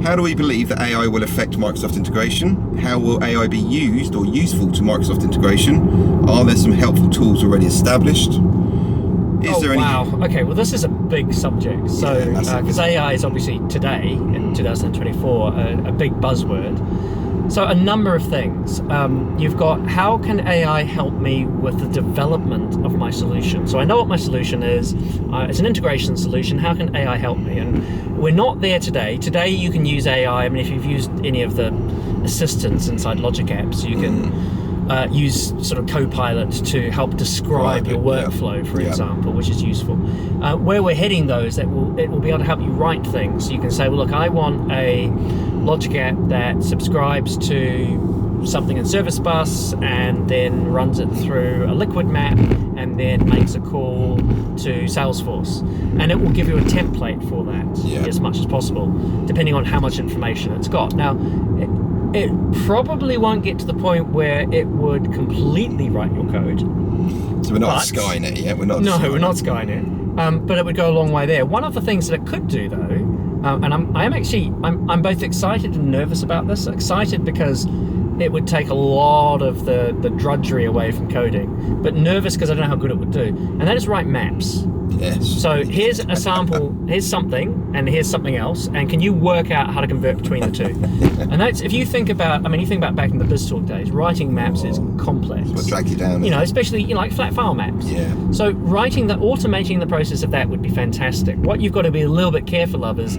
How do we believe that AI will affect Microsoft integration? How will AI be used or useful to Microsoft integration? Are there some helpful tools already established? Wow. Okay, well, this is a big subject. So, because AI is obviously today, in 2024, a big buzzword. So a number of things. You've got, how can AI help me with the development of my solution? So I know what my solution is. It's an integration solution. How can AI help me? And we're not there today. Today you can use AI. I mean, if you've used any of the assistants inside Logic Apps, you can use sort of Copilot to help describe your workflow, for example, which is useful. Where we're heading though is that it will be able to help you write things. So you can say, well, look, I want a Logic app that subscribes to something in Service Bus and then runs it through a liquid map and then makes a call to Salesforce. And it will give you a template for that as much as possible, depending on how much information it's got. Now, it probably won't get to the point where it would completely write your code. So we're not Skynet yet. We're not Skynet. But it would go a long way there. One of the things that it could do, though, and I'm both excited and nervous about this. Excited because it would take a lot of the drudgery away from coding, but nervous because I don't know how good it would do. And that is write maps. Yes. So here's a sample, here's something, and here's something else, and can you work out how to convert between the two? And that's, if you think about, you think about back in the BizTalk days, writing maps is complex. It would drag you down. Especially, like flat file maps. Yeah. So automating the process of that would be fantastic. What you've got to be a little bit careful of is,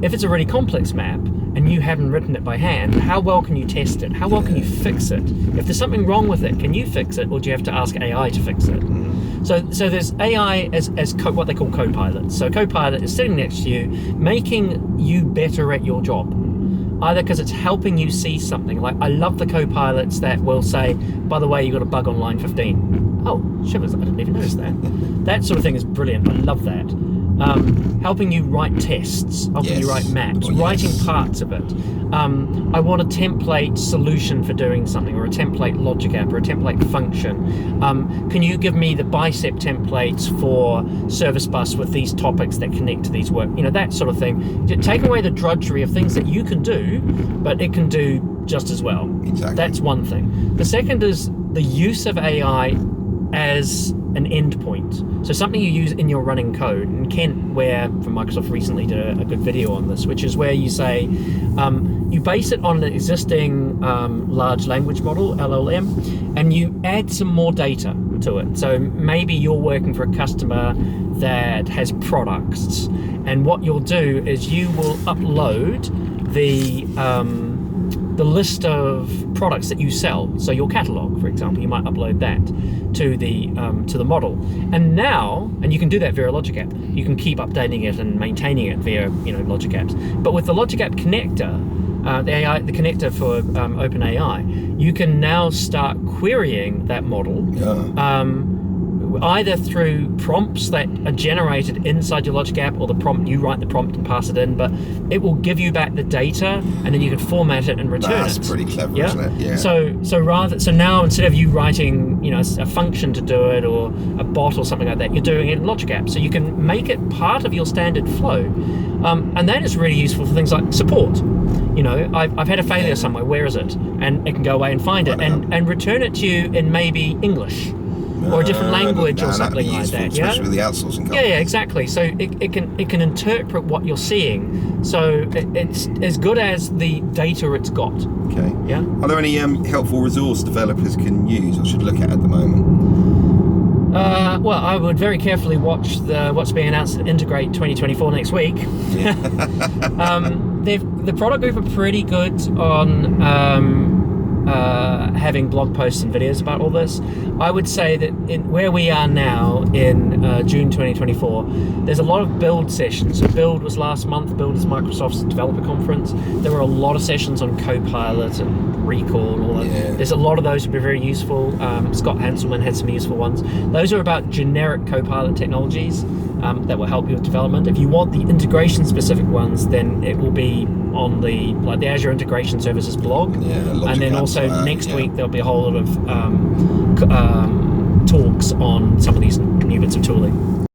if it's a really complex map, and you haven't written it by hand, how well can you test it? How well can you fix it? If there's something wrong with it, can you fix it, or do you have to ask AI to fix it? So there's AI as what they call Copilot. So Copilot is sitting next to you, making you better at your job. Either because it's helping you see something. Like, I love the Copilots that will say, by the way, you got a bug on line 15. Oh, shivers, I didn't even notice that. That sort of thing is brilliant. I love that. Helping you write tests, helping you write maps, writing parts of it. I want a template solution for doing something, or a template logic app, or a template function. Can you give me the bicep templates for Service Bus with these topics that connect to these work? That sort of thing. Take away the drudgery of things that you can do, but it can do just as well. Exactly. That's one thing. The second is the use of AI as an endpoint. So something you use in your running code. And Kent Ware from Microsoft recently did a good video on this, which is where you say, you base it on an existing large language model, LLM, and you add some more data to it. So maybe you're working for a customer that has products, and what you'll do is you will upload the list of products that you sell. So your catalog, for example, you might upload that to the model. And you can do that via a Logic app. You can keep updating it and maintaining it via Logic apps. But with the Logic app connector, the connector for OpenAI, you can now start querying that model. Either through prompts that are generated inside your Logic app, or you write the prompt and pass it in, but it will give you back the data, and then you can format it and return it. That's pretty clever, isn't it? Yeah. So now, instead of you writing, a function to do it, or a bot or something like that, you're doing it in Logic app. So you can make it part of your standard flow, and that is really useful for things like support. I've had a failure somewhere. Where is it? And it can go away and find it and return it to you in maybe English. Or a different language or something like that, especially with the outsourcing companies. Yeah, exactly. So it can interpret what you're seeing. So it's as good as the data it's got. Okay. Yeah. Are there any helpful resource developers can use or should look at the moment? Well, I would very carefully watch what's being announced at Integrate 2024 next week. Yeah. The product group are pretty good on having blog posts and videos about all this. I would say that where we are now in June 2024, there's a lot of build sessions. So Build was last month. Build is Microsoft's developer conference. There were a lot of sessions on Copilot and Recall and all that. Yeah. There's a lot of those would be very useful. Scott Hanselman had some useful ones. Those are about generic Copilot technologies that will help you with development. If you want the integration specific ones, then it will be on the Azure Integration Services blog. Yeah, and then also next week there'll be a whole lot of talks on some of these new bits of tooling.